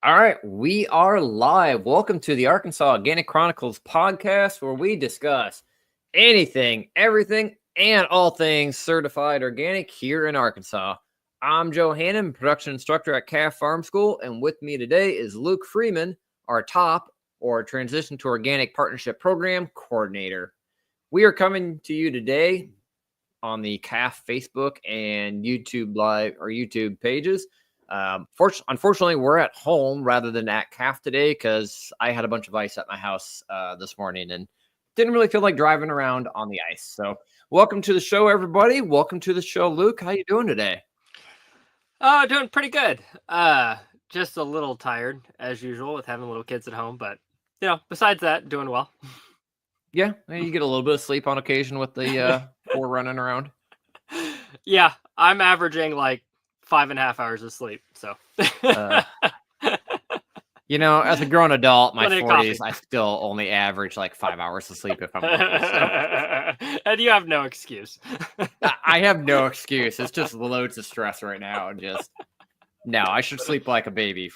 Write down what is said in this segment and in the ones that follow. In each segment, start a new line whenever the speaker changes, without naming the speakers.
All right, we are live. Welcome to the Arkansas Organic Chronicles podcast, where we discuss anything, everything, and all things certified organic here in Arkansas. I'm Joe Hannon, production instructor at Calf Farm School, and with me today is Luke Freeman, our top or Transition to Organic Partnership Program coordinator. We are coming to you today on the Calf Facebook and YouTube live or YouTube pages. Unfortunately, we're at home rather than at Calf today because I had a bunch of ice at my house this morning and didn't really feel like driving around on the ice. So welcome to the show, everybody. Welcome to the show, Luke. How you doing today?
Oh, doing pretty good. Just a little tired as usual with having little kids at home, but besides that, doing well.
Yeah, you get a little bit of sleep on occasion with the four running around.
Yeah, I'm averaging like 5.5 hours of sleep. So,
as a grown adult, my
Plenty of
40s,
coffee.
I still only average like 5 hours of sleep if I'm lucky. So.
And you have no excuse.
I have no excuse. It's just loads of stress right now. And no, I should sleep like a baby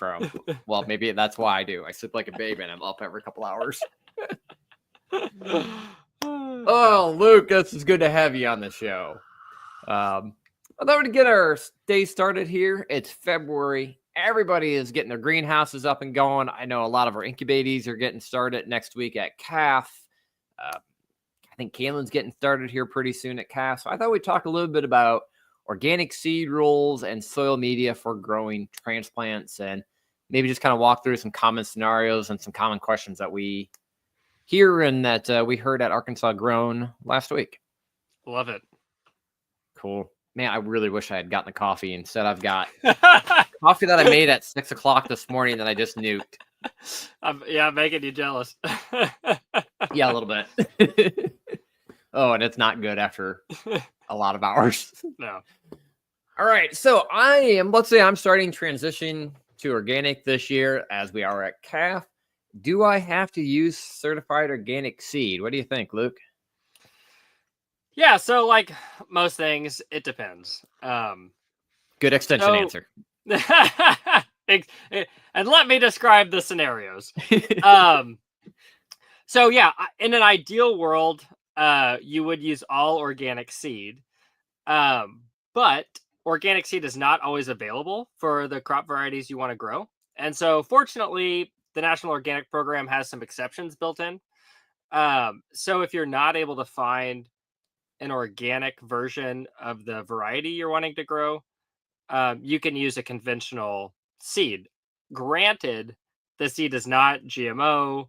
well, maybe that's why I do. I sleep like a baby and I'm up every couple hours. Oh, Luke, it's good to have you on the show. I thought we'd get our day started here. It's February. Everybody is getting their greenhouses up and going. I know a lot of our incubators are getting started next week at Calf. I think Kaylin's getting started here pretty soon at Calf. So I thought we'd talk a little bit about organic seed rolls and soil media for growing transplants, and maybe just kind of walk through some common scenarios and some common questions that we hear and that we heard at Arkansas Grown last week.
Love it.
Cool. Man, I really wish I had gotten the coffee. Instead, I've got coffee that I made at 6 o'clock this morning that I just nuked.
I'm making you jealous.
Yeah, a little bit. Oh, and it's not good after a lot of hours.
No.
All right. So let's say I'm starting transition to organic this year as we are at Calf. Do I have to use certified organic seed? What do you think, Luke?
Yeah, so like most things, it depends.
Good extension answer.
And let me describe the scenarios. So yeah, in an ideal world, you would use all organic seed. But organic seed is not always available for the crop varieties you want to grow. And so fortunately, the National Organic Program has some exceptions built in. So if you're not able to find an organic version of the variety you're wanting to grow, you can use a conventional seed. Granted, the seed is not GMO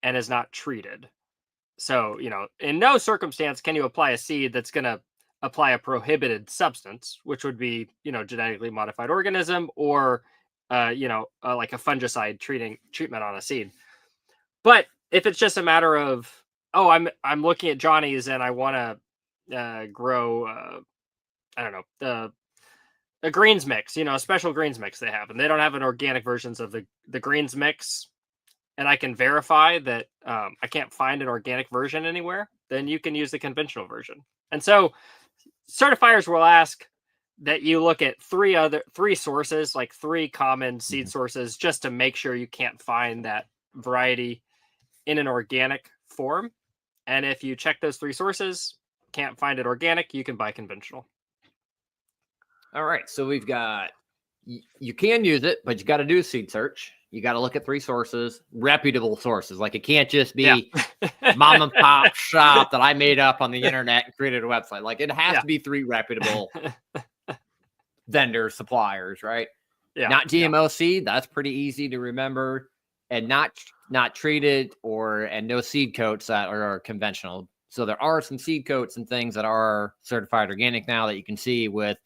and is not treated. So, in no circumstance can you apply a seed that's going to apply a prohibited substance, which would be, genetically modified organism or, like a fungicide treatment on a seed. But if it's just a matter of, oh, I'm looking at Johnny's and I want to grow, I don't know, a greens mix, a special greens mix they have, and they don't have an organic versions of the greens mix, and I can verify that I can't find an organic version anywhere, then you can use the conventional version. And so certifiers will ask that you look at three sources, like three common seed sources, just to make sure you can't find that variety in an organic form. And if you check those three sources, can't find it organic, you can buy conventional.
All right. So we've got, you can use it, but you got to do a seed search. You got to look at three sources, reputable sources. Like it can't just be mom and pop shop that I made up on the internet and created a website. Like it has to be three reputable vendors, suppliers, right?
Yeah.
Not GMO seed. That's pretty easy to remember. And not treated and no seed coats that are conventional. So there are some seed coats and things that are certified organic now that you can see with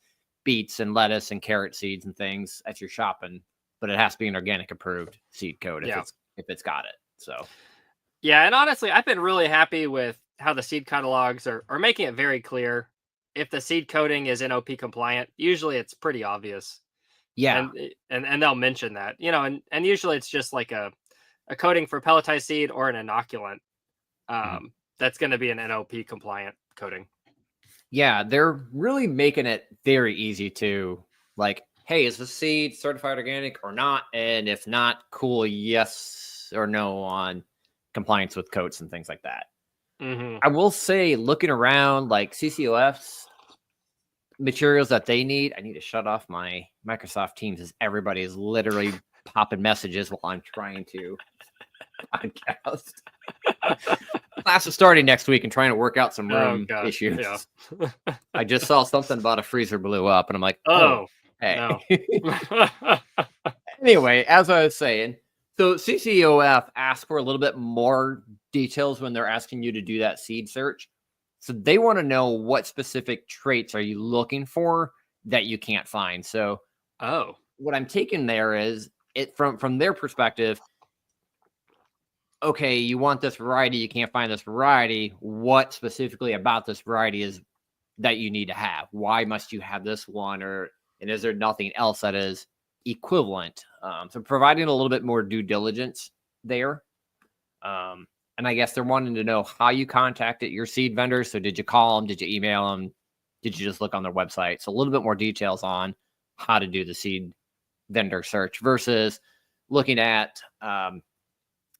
beets and lettuce and carrot seeds and things at your shopping, but it has to be an organic approved seed coat if it's got it. So
yeah, and honestly, I've been really happy with how the seed catalogs are making it very clear if the seed coating is NOP compliant. Usually it's pretty obvious.
Yeah.
And they'll mention that, and usually it's just like a coating for pelletized seed or an inoculant. That's going to be an NOP compliant coating.
Yeah, they're really making it very easy to, like, hey, is this seed certified organic or not? And if not, cool, yes or no on compliance with coats and things like that.
Mm-hmm.
I will say, looking around, like CCOF's materials that they need, I need to shut off my Microsoft Teams as everybody is literally popping messages while I'm trying to podcast. Class is starting next week and trying to work out some room issues.
Yeah.
I just saw something about a freezer blew up, and I'm like,
Oh,
hey.
no.
Anyway, as I was saying, so CCOF asks for a little bit more details when they're asking you to do that seed search. So they want to know what specific traits are you looking for that you can't find. So what I'm taking there is it from their perspective. Okay, you want this variety, you can't find this variety. What specifically about this variety is that you need to have? Why must you have this one? And is there nothing else that is equivalent? So providing a little bit more due diligence there. And I guess they're wanting to know how you contacted your seed vendors. So did you call them? Did you email them? Did you just look on their website? So a little bit more details on how to do the seed vendor search versus looking at, I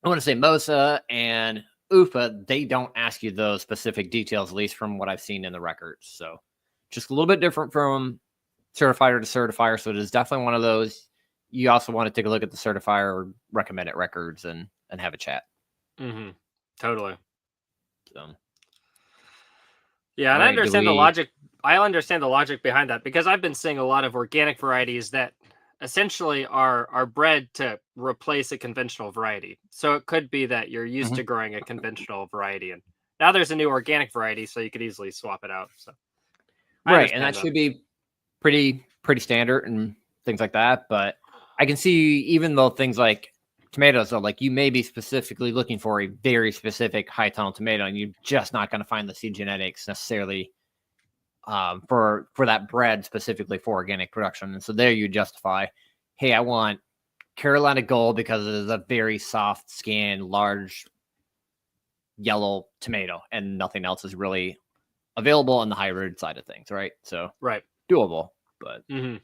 want to say MOSA and UFA, they don't ask you those specific details, at least from what I've seen in the records. So just a little bit different from certifier to certifier. So it is definitely one of those. You also want to take a look at the certifier or recommended records and have a chat.
Mm-hmm. Totally.
So,
yeah, and I understand the logic. I understand the logic behind that because I've been seeing a lot of organic varieties that essentially are bred to replace a conventional variety. So it could be that you're used to growing a conventional variety, and now there's a new organic variety, so you could easily swap it out. So,
right, and that should be pretty standard and things like that. But I can see even though things like tomatoes are like you may be specifically looking for a very specific high tunnel tomato, and you're just not going to find the seed genetics necessarily for that bred specifically for organic production. And so there you justify, hey, I want Carolina Gold because it is a very soft skin, large yellow tomato, and nothing else is really available on the hybrid side of things, right? So doable, but okay.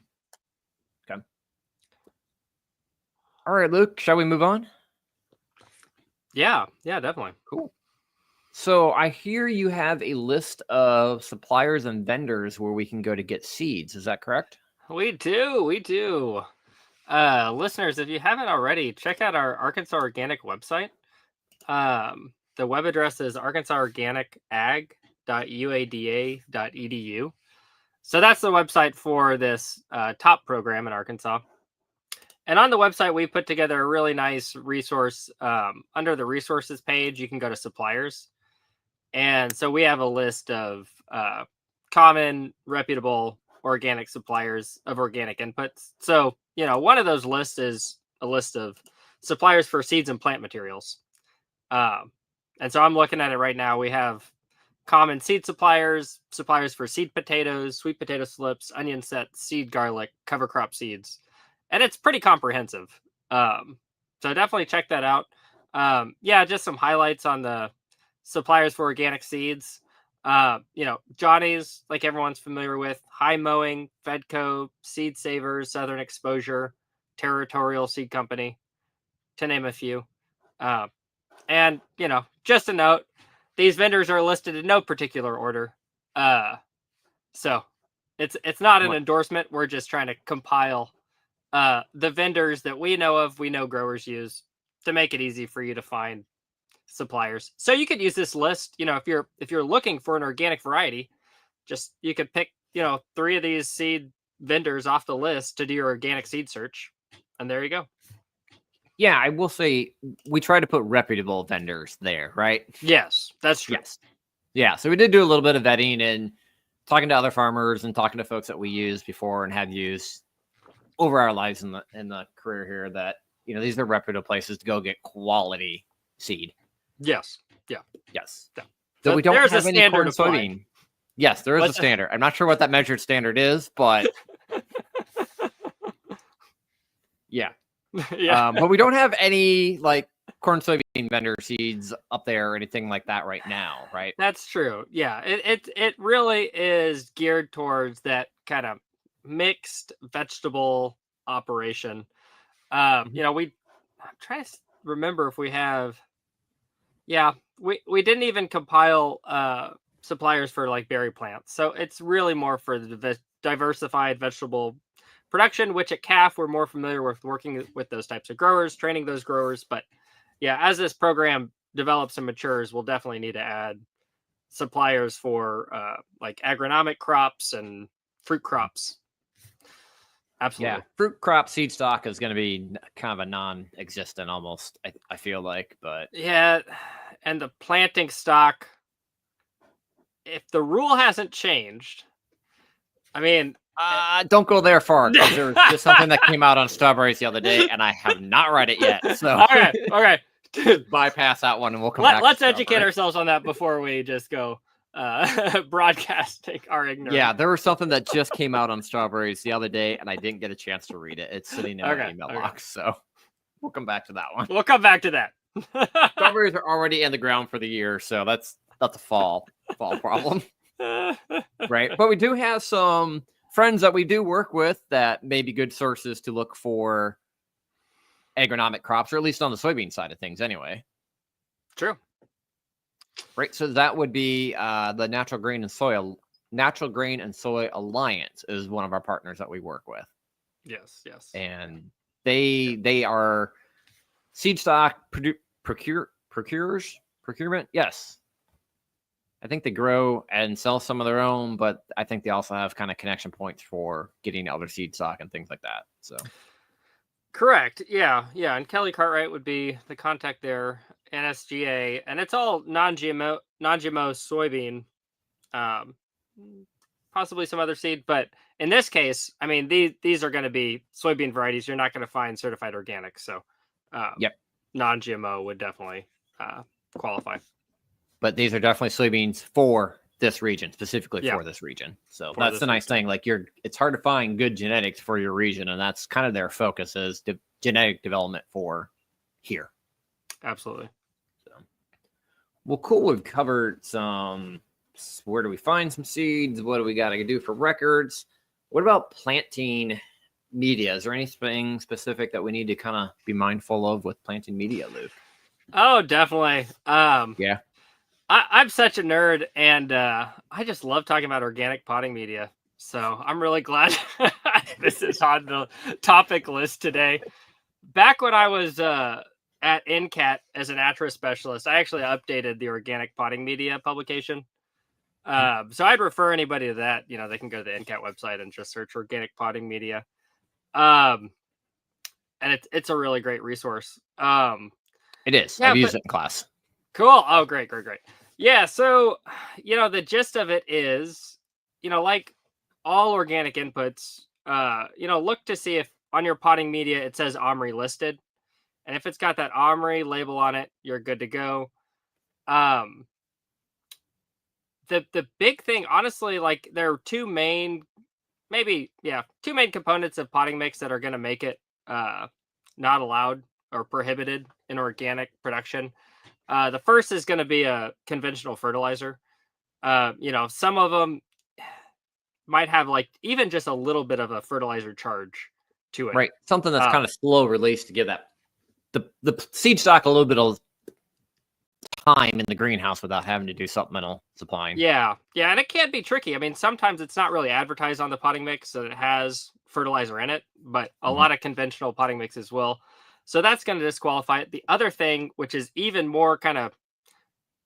All right, Luke, shall we move on?
Yeah, definitely.
Cool. So I hear you have a list of suppliers and vendors where we can go to get seeds. Is that correct?
We do. Listeners, if you haven't already, check out our Arkansas Organic website. The web address is arkansasorganicag.uada.edu. So that's the website for this top program in Arkansas. And on the website, we put together a really nice resource. Under the resources page, you can go to suppliers. And so we have a list of common, reputable organic suppliers of organic inputs. So, one of those lists is a list of suppliers for seeds and plant materials. And so I'm looking at it right now. We have common seed suppliers for seed potatoes, sweet potato slips, onion sets, seed garlic, cover crop seeds. And it's pretty comprehensive. So definitely check that out. Just some highlights on the suppliers for organic seeds. Johnny's, like everyone's familiar with, High Mowing, Fedco, Seed Savers, Southern Exposure, Territorial Seed Company, to name a few. And just a note, these vendors are listed in no particular order. So it's not an endorsement. We're just trying to compile the vendors that we know of, we know growers use, to make it easy for you to find suppliers. So you could use this list, if you're looking for an organic variety, you could pick, 3 of these seed vendors off the list to do your organic seed search. And there you go.
Yeah, I will say we try to put reputable vendors there, right?
Yes, that's true.
Yes. Yeah, so we did do a little bit of vetting and talking to other farmers and talking to folks that we used before and have used over our lives in the career here that, these are reputable places to go get quality seed.
Yes. Yeah.
Yes. Yeah. So we don't have any corn and
soybean.
soybean. Yes, there is a standard. I'm not sure what that measured standard is, but yeah. But we don't have any like corn soybean vendor seeds up there or anything like that right now, right?
That's true. Yeah, it really is geared towards that kind of mixed vegetable operation.
Mhm.
I'm trying to remember if we have. Yeah, we didn't even compile suppliers for like berry plants, so it's really more for the diversified vegetable production. Which at CAF we're more familiar with working with those types of growers, training those growers. But yeah, as this program develops and matures, we'll definitely need to add suppliers for like agronomic crops and fruit crops.
Yeah,
Absolutely.
fruit crop seed stock is going to be kind of a non-existent almost. I feel like, but
Yeah, and the planting stock, if the rule hasn't changed, I mean,
don't go there far because there was just something that came out on strawberries the other day, and I have not read it yet. So
okay.
just bypass that one, and we'll come back.
Let's
to
educate ourselves on that before we just go broadcasting our ignorance.
Yeah, there was something that just came out on strawberries the other day, and I didn't get a chance to read it. It's sitting in my email box, so we'll come back to that one.
We'll come back to that.
Strawberries are already in the ground for the year, so that's a fall problem, right? But we do have some friends that we do work with that may be good sources to look for agronomic crops, or at least on the soybean side of things, anyway.
True.
Right, so that would be the Natural Grain and Soy Alliance is one of our partners that we work with.
Yes.
And they are seed stock procurement. Yes, I think they grow and sell some of their own, but I think they also have kind of connection points for getting other seed stock and things like that. So
correct. Yeah. And Kelly Cartwright would be the contact there. NSGA, and it's all non-GMO soybean, possibly some other seed, but in this case, I mean these are going to be soybean varieties. You're not going to find certified organic, so
yep,
non-GMO would definitely qualify.
But these are definitely soybeans for this region, specifically for this region. So that's the nice thing. Like it's hard to find good genetics for your region, and that's kind of their focus is genetic development for here.
Absolutely.
So, well, cool. We've covered some. Where do we find some seeds? What do we got to do for records? What about planting media? Is there anything specific that we need to kind of be mindful of with planting media, Luke?
Oh, definitely.
Yeah.
I'm such a nerd, and I just love talking about organic potting media. So I'm really glad this is on the topic list today. Back when I was at NCAT as an naturist specialist, I actually updated the organic potting media publication. So I'd refer anybody to that. They can go to the NCAT website and just search organic potting media. And it's a really great resource.
It is. I've used it in class.
Cool. Oh, great. Yeah. So, the gist of it is, like all organic inputs, look to see if on your potting media it says OMRI listed. And if it's got that OMRI label on it, you're good to go. The big thing, honestly, like there are two main components of potting mix that are going to make it not allowed or prohibited in organic production. The first is going to be a conventional fertilizer. Some of them might have like even just a little bit of a fertilizer charge to it.
Right. Something that's kind of slow release to give that the seed stock a little bit of time in the greenhouse without having to do supplemental supplying.
Yeah. And it can be tricky. I mean, sometimes it's not really advertised on the potting mix that it has fertilizer in it, but a lot of conventional potting mixes will. So that's going to disqualify it. The other thing, which is even more kind of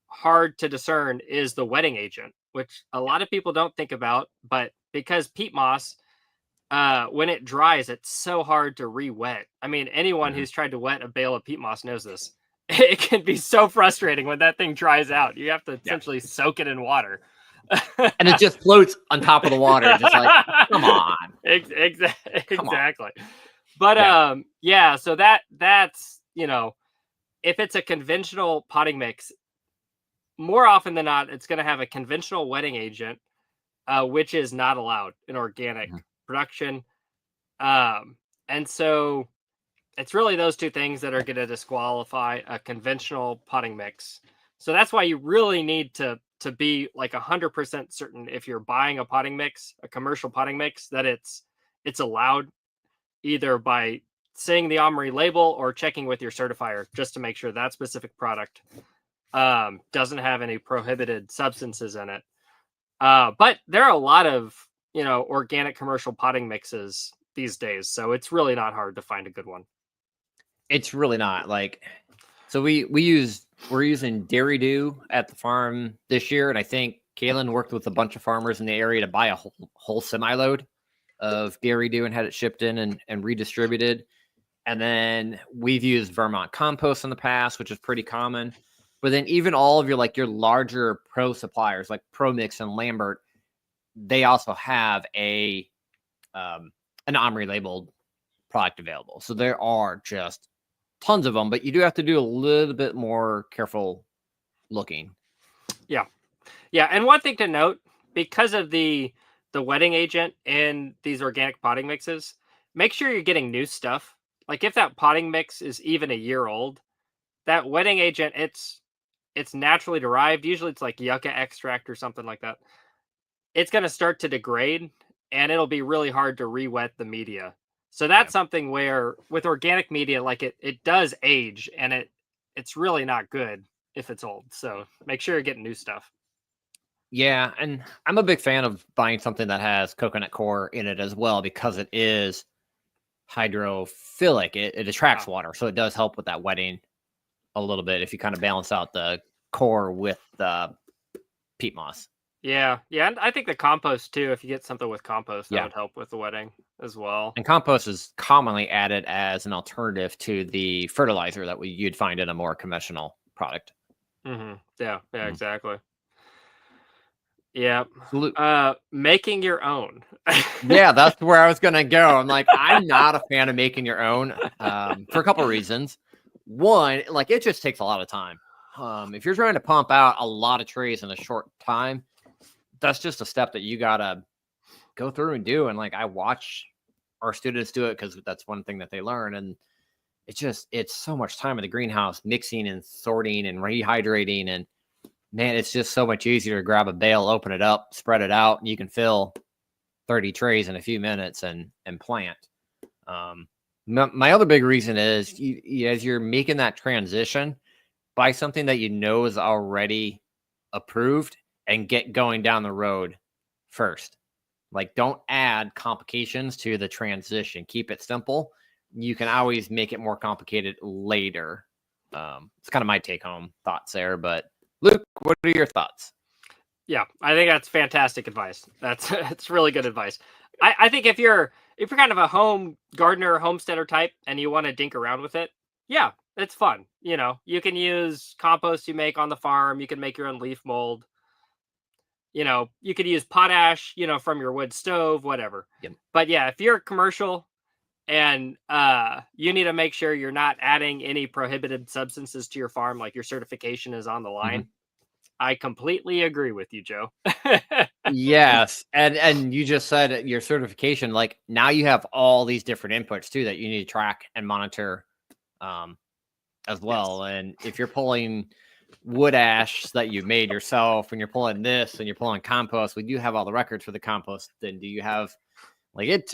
hard to discern, is the wetting agent, which a lot of people don't think about. But because peat moss, when it dries, it's so hard to re-wet. I mean, anyone who's tried to wet a bale of peat moss knows this. It can be so frustrating when that thing dries out. You have to essentially soak it in water.
And it just floats on top of the water. Just like, come on.
Exactly. But so that's if it's a conventional potting mix, more often than not, it's going to have a conventional wetting agent, which is not allowed in organic production. And so it's really those two things that are going to disqualify a conventional potting mix. So that's why you really need to to be like 100% certain if you're buying a potting mix, a commercial potting mix, that it's allowed, either by seeing the OMRI label or checking with your certifier just to make sure that specific product doesn't have any prohibited substances in it. But there are a lot of, organic commercial potting mixes these days, so it's really not hard to find a good one.
It's really not. Like, so we're using Dairy Do at the farm this year, and I think Kaylin worked with a bunch of farmers in the area to buy a whole semi load of Dairy Do and had it shipped in and redistributed. And then we've used Vermont Compost in the past, which is pretty common. But then even all of your larger pro suppliers like ProMix and Lambert, they also have an OMRI labeled product available. So there are just tons of them, but you do have to do a little bit more careful looking.
Yeah. And one thing to note, because of the wetting agent in these organic potting mixes, make sure you're getting new stuff. Like if that potting mix is even a year old, that wetting agent, it's naturally derived. Usually it's like yucca extract or something like that. It's going to start to degrade, and it'll be really hard to re-wet the media. So that's something where with organic media, like it does age, and it's really not good if it's old. So make sure you're getting new stuff.
Yeah, and I'm a big fan of buying something that has coconut coir in it as well, because it is hydrophilic. It attracts water, so it does help with that wetting a little bit if you kind of balance out the coir with the peat moss.
Yeah, and I think the compost too. If you get something with compost, that would help with the wetting as well.
And compost is commonly added as an alternative to the fertilizer that you'd find in a more conventional product.
Mm-hmm. Yeah, exactly. Yeah. Making your own.
Yeah, that's where I was gonna go. I'm like, I'm not a fan of making your own for a couple of reasons. One, like it just takes a lot of time. If you're trying to pump out a lot of trays in a short time, that's just a step that you gotta go through and do. And like I watch our students do it because that's one thing that they learn. And it's so much time in the greenhouse mixing and sorting and rehydrating. And man, it's just so much easier to grab a bale, open it up, spread it out, and you can fill 30 trays in a few minutes and plant. My other big reason is as you're making that transition, buy something that you know is already approved and get going down the road first. Like, don't add complications to the transition. Keep it simple. You can always make it more complicated later. It's kind of my take-home thoughts there. But Luke, what are your thoughts?
Yeah, I think that's fantastic advice. It's really good advice. I think if you're kind of a home gardener, homesteader type, and you want to dink around with it, yeah, it's fun. You can use compost you make on the farm. You can make your own leaf mold. You could use potash, from your wood stove, whatever.
Yep.
But yeah, if you're commercial and you need to make sure you're not adding any prohibited substances to your farm, like your certification is on the line. Mm-hmm. I completely agree with you, Joe.
Yes. And you just said your certification, like now you have all these different inputs too that you need to track and monitor as well. Yes. And if you're pulling wood ash that you made yourself and you're pulling this and you're pulling compost, we do have all the records for the compost. Then do you have like it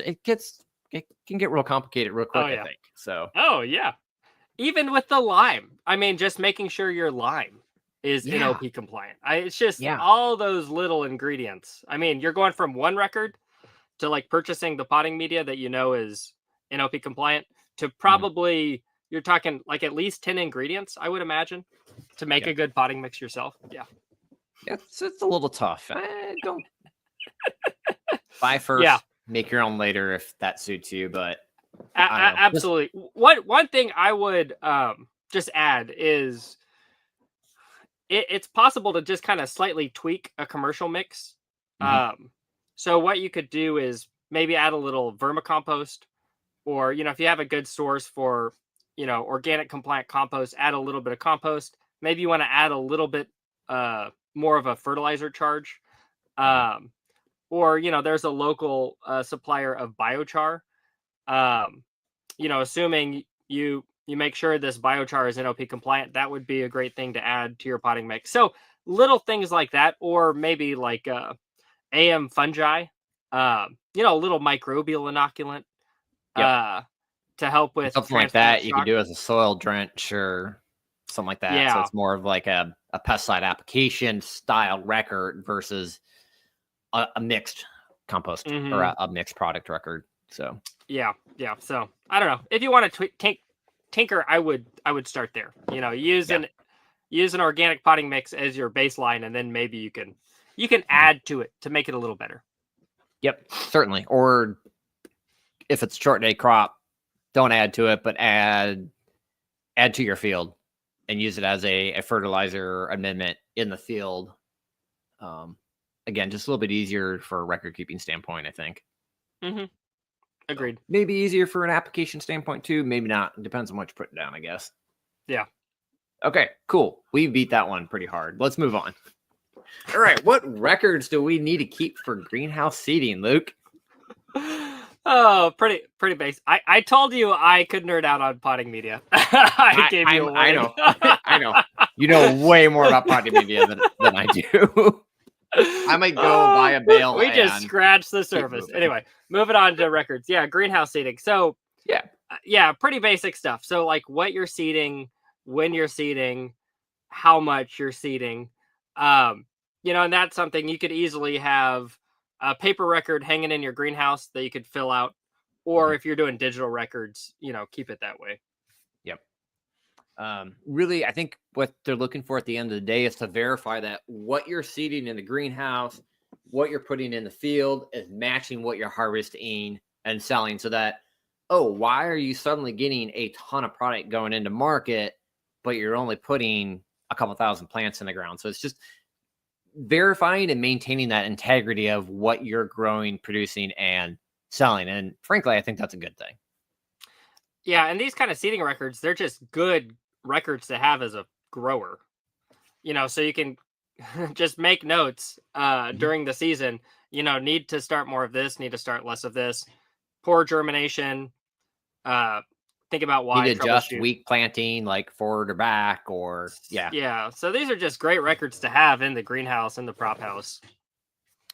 can get real complicated real quick, I think. So
yeah. Even with the lime. I mean, just making sure your lime is NOP compliant. It's just all those little ingredients. I mean, you're going from one record to like purchasing the potting media that is NOP compliant to probably you're talking like at least 10 ingredients, I would imagine, to make a good potting mix yourself. Yeah.
Yeah, it's a little tough. Don't buy first, make your own later if that suits you. But
absolutely. One thing I would just add is it's possible to just kind of slightly tweak a commercial mix. So what you could do is maybe add a little vermicompost, or if you have a good source for organic compliant compost, add a little bit of compost. Maybe you want to add a little bit more of a fertilizer charge. Or there's a local supplier of biochar. Assuming you make sure this biochar is NOP compliant, that would be a great thing to add to your potting mix. So little things like that, or maybe like AM fungi, a little microbial inoculant
Yep.
uh, to help with
Something like
transplant
that you could
shock.
do as a soil drench or something like that. So
Yeah.
it's more of like a pesticide application style record versus a mixed compost or
Hmm.
a mixed product record. So
Yeah. Yeah. So I don't know. If you want to tinker, I would start there. Use
yeah.
an organic potting mix as your baseline, and then maybe you can
Mhm.
add to it to make it a little better.
Yep, certainly. Or if it's short day crop, don't add to it, but add to your field and use it as a fertilizer amendment in the field. Um, Again, just a little bit easier for a record keeping standpoint, I think.
Hmm.
So
Agreed.
maybe easier for an application standpoint too. Maybe not. It depends on what you're putting down, I guess.
Yeah.
Okay, cool. We beat that one pretty hard. Let's move on. All right, what records do we need to keep for greenhouse seeding, Luke?
Oh, pretty base. I told you I could nerd out on potting media. I gave you a
I
warning.
know, I know. You know way more about potting media than I do. I might go buy a bale
We just
and
scratched the
keep
surface.
moving.
Anyway, moving on to records. Yeah, greenhouse seeding. So,
Yeah.
yeah, pretty basic stuff. So, like what you're seeding, when you're seeding, how much you're seeding. And that's something you could easily have a paper record hanging in your greenhouse that you could fill out, or
Mhm.
if you're doing digital records, keep it that way.
Yep. Really, I think what they're looking for at the end of the day is to verify that what you're seeding in the greenhouse, what you're putting in the field is matching what you're harvesting and selling so that, oh, why are you suddenly getting a ton of product going into market, but you're only putting a couple thousand plants in the ground? So it's just verifying and maintaining that integrity of what you're growing, producing, and selling. And frankly, I think that's a good thing.
Yeah, and these kind of seeding records, they're just good records to have as a grower. So you can just make notes
Mhm.
during the season. Need to start more of this, need to start less of this. Poor germination. Uh, think about
Need
why.
to adjust
Troubleshoot.
weak planting, like forward or back, or yeah,
Yeah, so these are just great records to have in the greenhouse and the prop house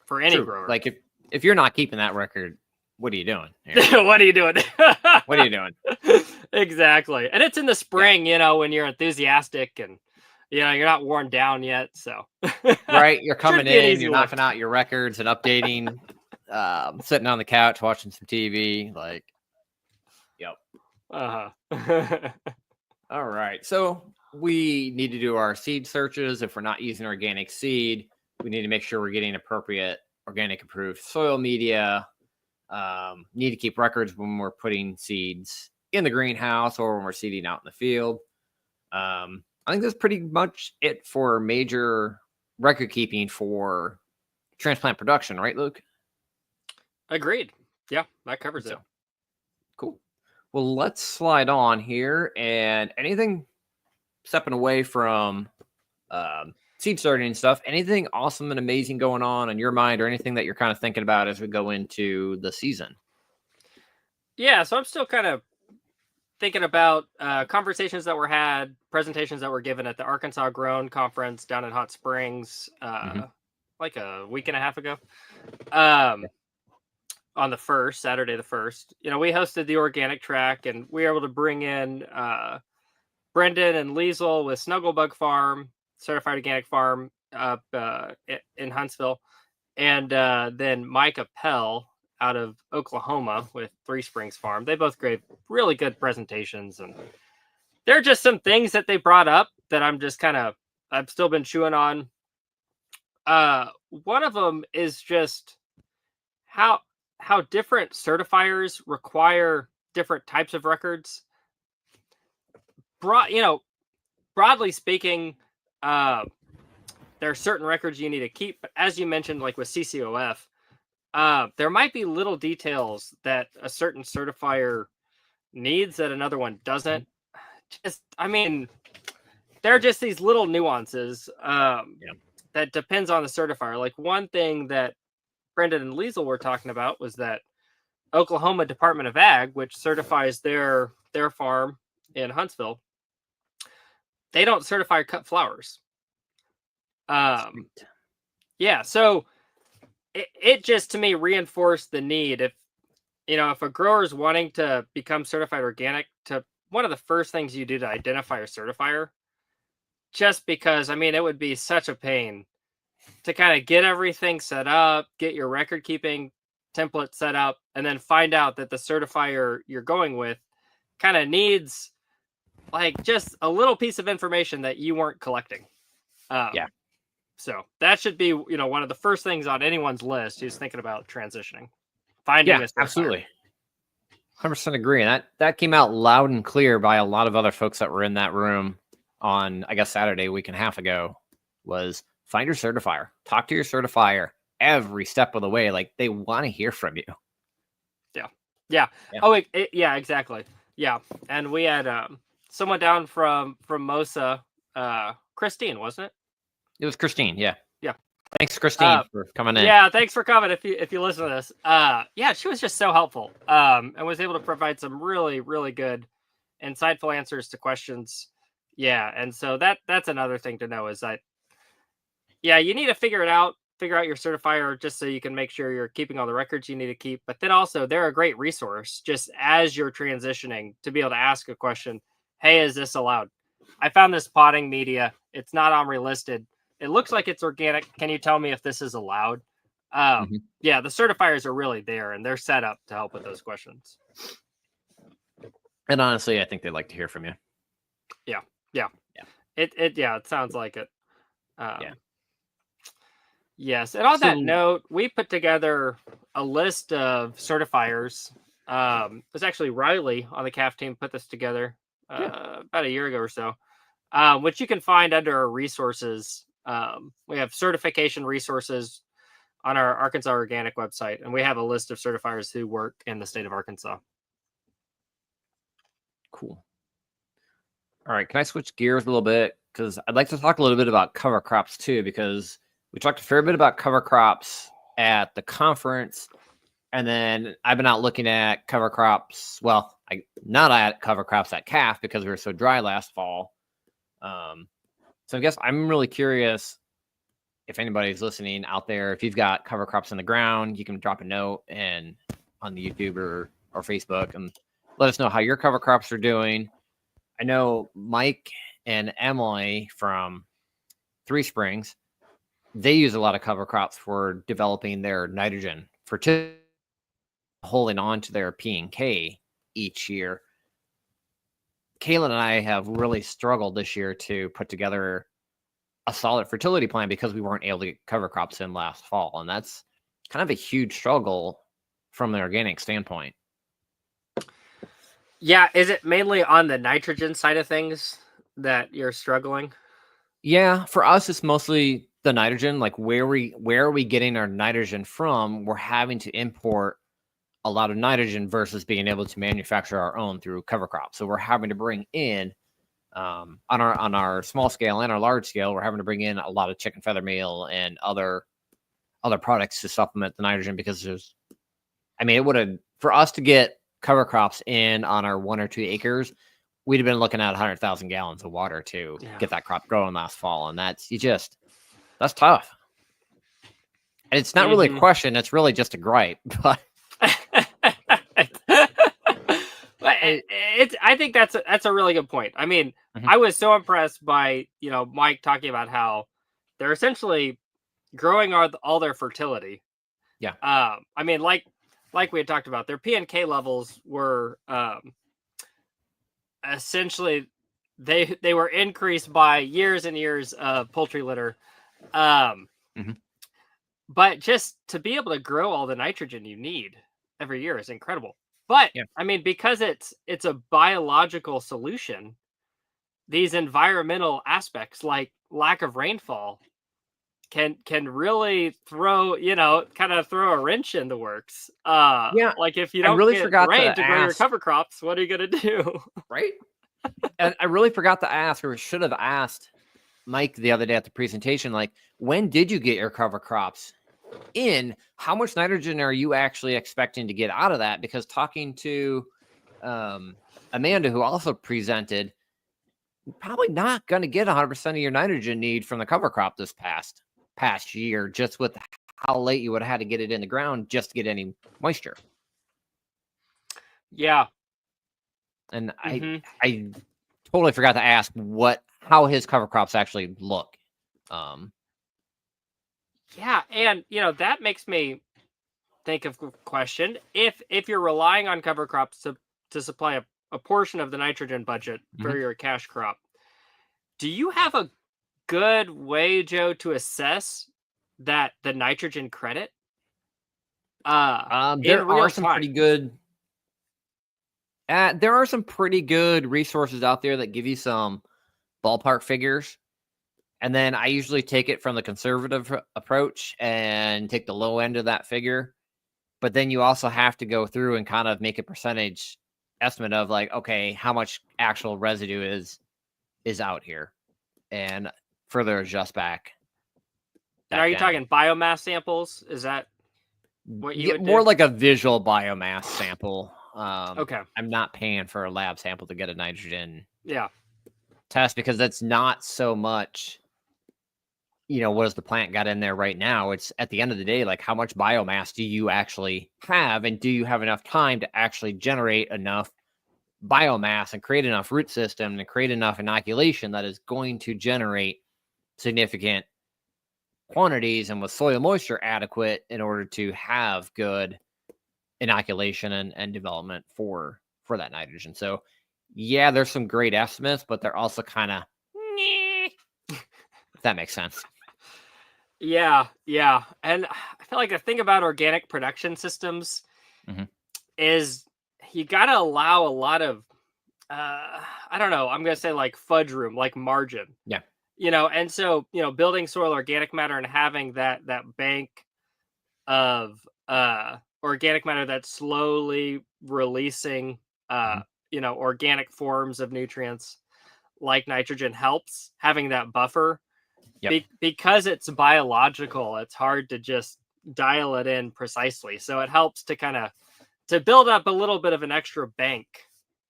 for any
true.
grower.
Like if you're not keeping that record, what are you doing here?
What are you doing?
What are you doing?
Exactly. And it's in the
Yeah,
spring, when you're enthusiastic and you're not worn down yet. So
right. You're
should
coming
be an
in,
easy
you're knocking
lift.
out your records and updating, sitting on the couch watching some TV. Like, yep.
Uh-huh.
All right. So we need to do our seed searches. If we're not using organic seed, we need to make sure we're getting appropriate organic approved soil media. Need to keep records when we're putting seeds in the greenhouse or when we're seeding out in the field. I think that's pretty much it for major record keeping for transplant production, right, Luke?
Agreed. Yeah, that
I think
covers it.
so. Cool. Well, let's slide on here and anything stepping away from seed starting and stuff. Anything awesome and amazing going on your mind, or anything that you're kind of thinking about as we go into the season?
Yeah, so I'm still kind of thinking about conversations that were had, presentations that were given at the Arkansas Grown Conference down in Hot Springs,
Hmm.
like a week and a half ago.
Yeah.
On the first Saturday, the first, we hosted the organic track, and we were able to bring in Brendan and Liesel with Snugglebug Farm, certified organic farm up in Huntsville, and then Mike Appel out of Oklahoma with Three Springs Farm. They both gave really good presentations, and there are just some things that they brought up that I've still been chewing on. One of them is just how different certifiers require different types of records. Broadly speaking, uh, there are certain records you need to keep, but as you mentioned, like with CCOF, there might be little details that a certain certifier needs that another one
Mhm.
doesn't. There are just these little nuances
Yeah.
that depends on the certifier. Like one thing that Brendan and Liesel were talking about was that Oklahoma Department of Ag, which certifies their farm in Huntsville, they don't certify cut flowers.
Sweet.
Yeah, so it just to me reinforced the need if a grower is wanting to become certified organic, to one of the first things you do to identify a certifier, just because I mean it would be such a pain to kind of get everything set up, get your record keeping template set up, and then find out that the certifier you're going with kind of needs like just a little piece of information that you weren't collecting.
Yeah.
So that should be, one of the first things on anyone's list who's thinking about transitioning, finding
Yeah,
a certifier.
absolutely. 100% agree. And that came out loud and clear by a lot of other folks that were in that room on, I guess, Saturday, a week and a half ago, was find your certifier, talk to your certifier every step of the way. Like, they want to hear from you.
Yeah.
Yeah.
Oh, yeah, exactly. Yeah. And we had someone down from MOSA, Christine, wasn't it?
It was Christine. Yeah.
Yeah.
Thanks, Christine, for coming in.
Yeah, thanks for coming. If you listen to this, yeah, she was just so helpful, and was able to provide some really, really good, insightful answers to questions. Yeah, and so that's another thing to know is that, yeah, you need to figure out your certifier just so you can make sure you're keeping all the records you need to keep. But then also they're a great resource just as you're transitioning to be able to ask a question. Hey, is this allowed? I found this potting media. It's not OMRI listed. It looks like it's organic. Can you tell me if this is allowed? Yeah, the certifiers are really there and they're set up to help with those questions.
And honestly, I think they'd like to hear from you.
Yeah. It sounds like it.
Yeah.
Yes, and on that note, we put together a list of certifiers. It was actually Riley on the CAF team put this together about a year ago or so, which you can find under our resources. We have certification resources on our Arkansas Organic website, and we have a list of certifiers who work in the state of Arkansas.
Cool. All right, can I switch gears a little bit? Because I'd like to talk a little bit about cover crops too, because we talked a fair bit about cover crops at the conference, and then I've been out looking at cover crops. Well, not at cover crops at CAF because we were so dry last fall. So I guess I'm really curious if anybody's listening out there, if you've got cover crops in the ground, you can drop a note and on the YouTube or Facebook and let us know how your cover crops are doing. I know Mike and Emily from Three Springs, they use a lot of cover crops for developing their nitrogen, for holding on to their P&K each year. Kaylin and I have really struggled this year to put together a solid fertility plan because we weren't able to get cover crops in last fall. And that's kind of a huge struggle from the organic standpoint.
Yeah. Is it mainly on the nitrogen side of things that you're struggling?
Yeah, for us, it's mostly the nitrogen. Like where are we getting our nitrogen from? We're having to import a lot of nitrogen versus being able to manufacture our own through cover crops. So we're having to bring in on our small scale and our large scale, we're having to bring in a lot of chicken feather meal and other products to supplement the nitrogen because it would have, for us to get cover crops in on our 1 or 2 acres, we'd have been looking at 100,000 gallons of water to get that crop growing last fall. And that's tough. And it's not really a question. It's really just a gripe, but
I think that's a really good point. I mean, I was so impressed by, Mike talking about how they're essentially growing all their fertility.
Yeah.
I mean, like we had talked about, their P&K levels were essentially they were increased by years and years of poultry litter. But just to be able to grow all the nitrogen you need every year is incredible. But I mean, because it's a biological solution, these environmental aspects like lack of rainfall can really throw a wrench in the works. Like if you don't get rain to grow your cover crops, what are you gonna do?
Right. And I really forgot to ask, or should have asked Mike the other day at the presentation, like, when did you get your cover crops in? How much nitrogen are you actually expecting to get out of that? Because talking to Amanda, who also presented, probably not going to get 100% of your nitrogen need from the cover crop this past year, just with how late you would have had to get it in the ground just to get any moisture.
Yeah.
And I totally forgot to ask how his cover crops actually look.
Yeah, and that makes me think of a question. If you're relying on cover crops to supply a portion of the nitrogen budget for your cash crop, do you have a good way, Joe, to assess the nitrogen credit?
There are some pretty good. There are some pretty good resources out there that give you some ballpark figures. And then I usually take it from the conservative approach and take the low end of that figure. But then you also have to go through and kind of make a percentage estimate of like, okay, how much actual residue is out here, and further adjust back.
And are you talking biomass samples? Is that what you would do?
More like a visual biomass sample.
Okay.
I'm not paying for a lab sample to get a nitrogen
Yeah.
test, because that's not so much, what does the plant got in there right now? It's at the end of the day, like, how much biomass do you actually have, and do you have enough time to actually generate enough biomass and create enough root system and create enough inoculation that is going to generate significant quantities and with soil moisture adequate in order to have good inoculation and development for that nitrogen. So yeah, there's some great estimates, but they're also kind of if that makes sense.
Yeah. And I feel like the thing about organic production systems is you got to allow a lot of, I don't know, I'm going to say like fudge room, like margin.
Yeah.
And so, building soil organic matter and having that bank of organic matter that's slowly releasing, organic forms of nutrients like nitrogen helps having that buffer.
Yep.
Because it's biological, it's hard to just dial it in precisely. So it helps to kind of to build up a little bit of an extra bank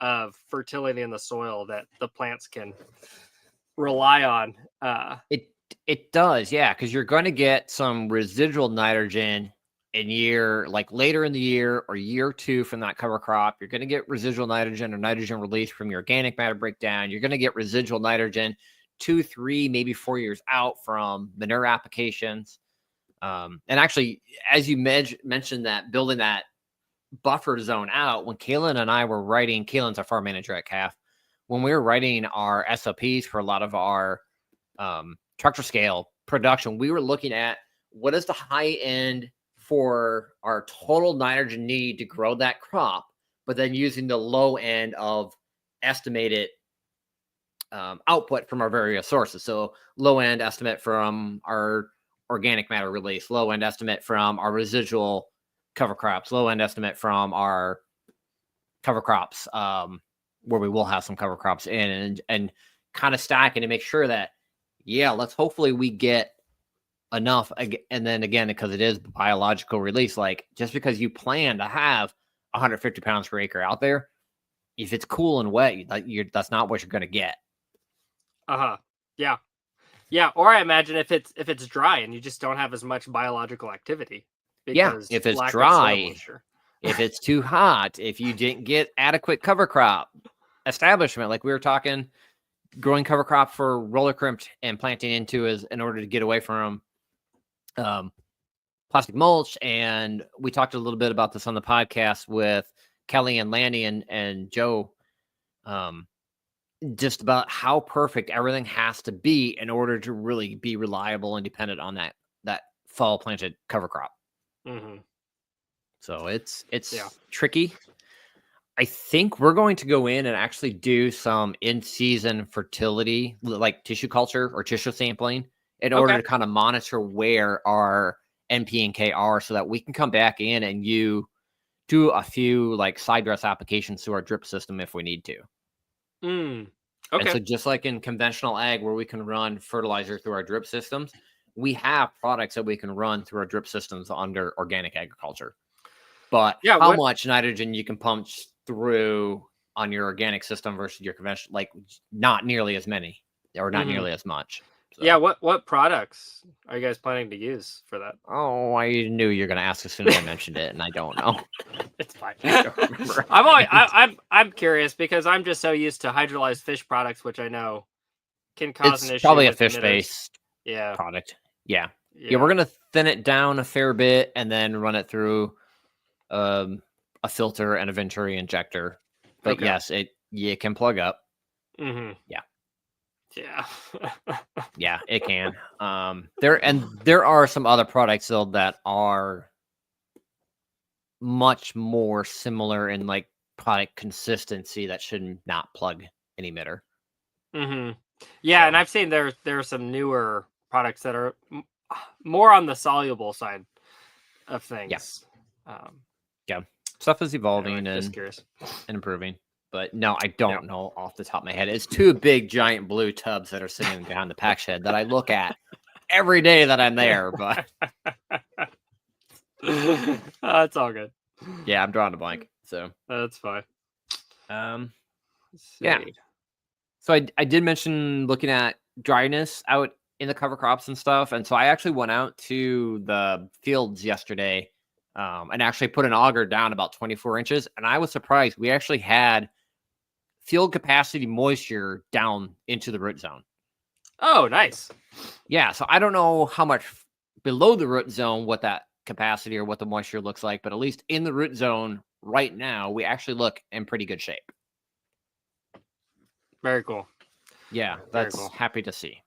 of fertility in the soil that the plants can rely on.
It does, yeah, because you're going to get some residual nitrogen later in the year or year two from that cover crop. You're going to get residual nitrogen or nitrogen release from your organic matter breakdown. You're going to get residual nitrogen 2, 3, maybe 4 years out from manure applications. And actually, as you mentioned that building that buffer zone out, when Kaylin and I were writing, Kaylin's our farm manager at CAF, when we were writing our SOPs for a lot of our tractor scale production, we were looking at what is the high end for our total nitrogen need to grow that crop, but then using the low end of estimated output from our various sources. So low end estimate from our organic matter release, low end estimate from our residual cover crops, low end estimate from our cover crops, where we will have some cover crops in, and kind of stacking to make sure that, let's hopefully we get enough. And then again, because it is biological release, like just because you plan to have 150 pounds per acre out there, if it's cool and wet, that's not what you're going to get.
Yeah. Or I imagine if it's dry and you just don't have as much biological activity.
If it's dry, if it's too hot, if you didn't get adequate cover crop establishment, like we were talking, growing cover crop for roller crimped and planting into in order to get away from plastic mulch. And we talked a little bit about this on the podcast with Kelly and Lanny and Joe, just about how perfect everything has to be in order to really be reliable and dependent on that fall planted cover crop. So it's tricky. I think we're going to go in and actually do some in-season fertility, like tissue culture or tissue sampling, in order to kind of monitor where our NP and K are, so that we can come back in and you do a few like side dress applications to our drip system if we need to.
Okay.
And so just like in conventional ag, where we can run fertilizer through our drip systems, we have products that we can run through our drip systems under organic agriculture. But how much nitrogen you can pump through on your organic system versus your conventional, like not nearly as many or not
Mhm.
nearly as much. So.
Yeah, what products are you guys planning to use for that?
Oh, I knew you were going to ask as soon as I mentioned it, and I don't know.
It's fine.
I don't remember.
I'm curious because I'm just so used to hydrolyzed fish products, which I know can cause an
It's
issue
probably a
with emitters.
fish-based
Yeah,
product. Yeah.
yeah.
Yeah, we're going to thin it down a fair bit and then run it through a filter and a Venturi injector. But
Okay.
yes, it can plug up.
Mm-hmm.
Yeah.
Yeah.
Yeah, it can. There are some other products though that are much more similar in like product consistency that should not plug an emitter.
Mm-hmm. Yeah, and
So.
I've seen there are some newer products that are more on the soluble side of things.
Yeah, stuff is
Anyway,
evolving
just
and
curious.
improving. But no, I don't know off the top of my head. It's two big giant blue tubs that are sitting behind the pack shed that I look at every day that I'm there. But
It's all good.
yeah, I'm drawing a blank. So
That's fine.
yeah. So I did mention looking at dryness out in the cover crops and stuff. And so I actually went out to the fields yesterday and actually put an auger down about 24 inches. And I was surprised. We actually had field capacity moisture down into the root zone.
Oh, nice.
Yeah. So I don't know how much below the root zone, what that capacity or what the moisture looks like, but at least in the root zone right now, we actually look in pretty good shape.
Very cool.
Yeah, that's cool. Happy to see.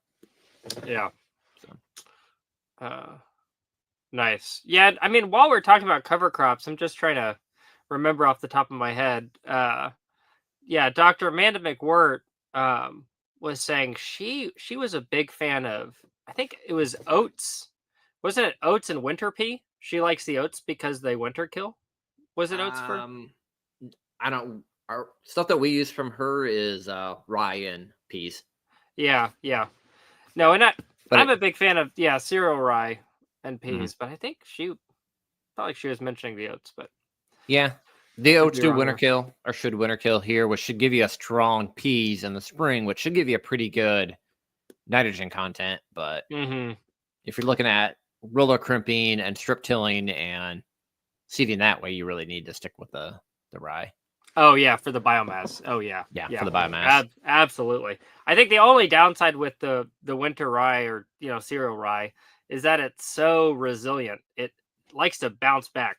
Yeah. So. Nice. Yeah, I mean, while we're talking about cover crops, I'm just trying to remember off the top of my head. Yeah, Dr. Amanda McWhirter was saying she was a big fan of, I think it was oats. Wasn't it oats and winter pea? She likes the oats because they winter kill. Was it oats for?
I don't. Our stuff that we use from her is rye and peas.
Yeah. No, and I'm a big fan of cereal rye and peas, but I think she was mentioning the oats, but
yeah, the oats do winter kill or should winter kill here, which should give you a strong peas in the spring, which should give you a pretty good nitrogen content. But if you're looking at roller crimping and strip tilling and seeding that way, you really need to stick with the rye.
Oh yeah, for the biomass. Oh yeah,
for the biomass.
Absolutely. I think the only downside with the winter rye or cereal rye is that it's so resilient. It likes to bounce back.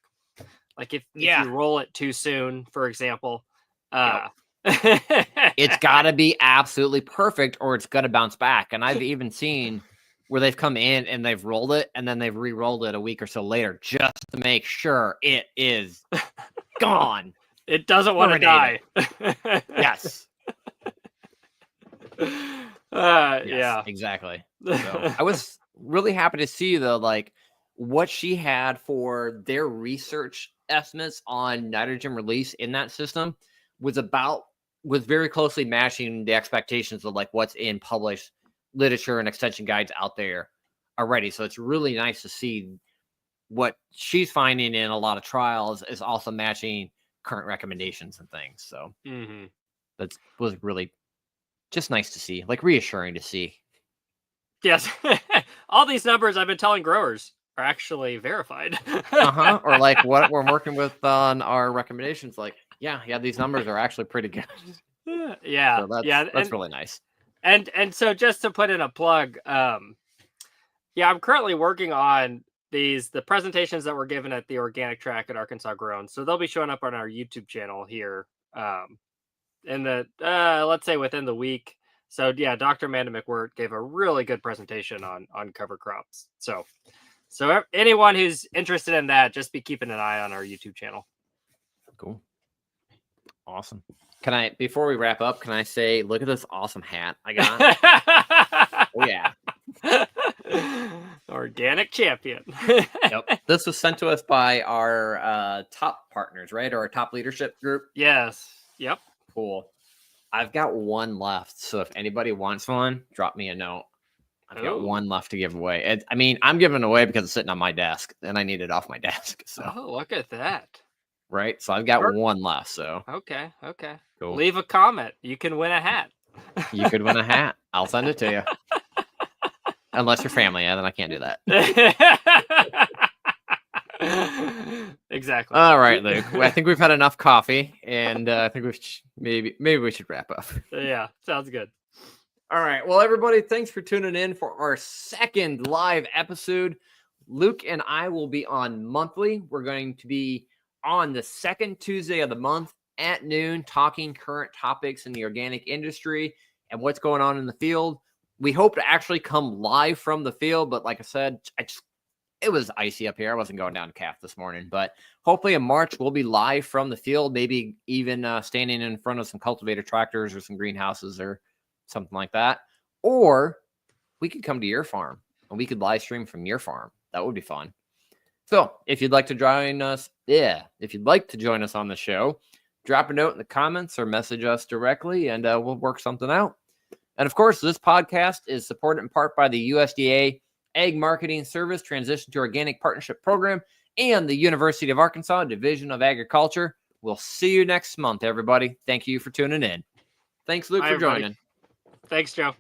Like if you roll it too soon, for example,
it's got to be absolutely perfect or it's going to bounce back. And I've even seen where they've come in and they've rolled it and then they've re-rolled it a week or so later just to make sure it is gone.
It doesn't want to die.
Yes.
Yeah,
exactly. So I was really happy to see though, like what she had for their research estimates on nitrogen release in that system was very closely matching the expectations of like what's in published literature and extension guides out there already. So it's really nice to see what she's finding in a lot of trials is also matching current recommendations and things. So that was really just nice to see, like reassuring to see.
Yes. All these numbers I've been telling growers are actually verified.
Or like what we're working with on our recommendations. Like, these numbers are actually pretty good.
Yeah.
So that's really nice.
And so just to put in a plug, I'm currently working on the presentations that were given at the organic track at Arkansas Grown. So they'll be showing up on our YouTube channel here in the let's say within the week. So Dr. Amanda McWhirter gave a really good presentation on cover crops. So anyone who's interested in that, just be keeping an eye on our YouTube channel.
Cool. Awesome. Can I, before we wrap up, can I say, look at this awesome hat I got? Oh yeah.
Organic champion.
Yep. This was sent to us by our top partners, right? Or our top leadership group.
Yes. Yep.
Cool. I've got one left. So if anybody wants one, drop me a note. I've got one left to give away. I'm giving it away because it's sitting on my desk and I need it off my desk. So.
Oh, look at that.
right? So I've got
Sure.
one left. So
Okay.
cool.
Leave a comment. You can win a hat.
You could win a hat. I'll send it to you. Unless you're family, then I can't do that.
Exactly.
All right, Luke. I think we've had enough coffee, and I think maybe we should wrap up.
Yeah, sounds good.
All right. Well, everybody, thanks for tuning in for our second live episode. Luke and I will be on monthly. We're going to be on the second Tuesday of the month at noon, talking current topics in the organic industry and what's going on in the field. We hope to actually come live from the field, but like I said, it was icy up here. I wasn't going down to calf this morning, but hopefully in March we'll be live from the field, maybe even standing in front of some cultivator tractors or some greenhouses or something like that. Or we could come to your farm and we could live stream from your farm. That would be fun. So if you'd like to join us, if you'd like to join us on the show, drop a note in the comments or message us directly and we'll work something out. And of course, this podcast is supported in part by the USDA Ag Marketing Service Transition to Organic Partnership Program and the University of Arkansas Division of Agriculture. We'll see you next month, everybody. Thank you for tuning in. Thanks, Luke, for joining.
Thanks, Joe.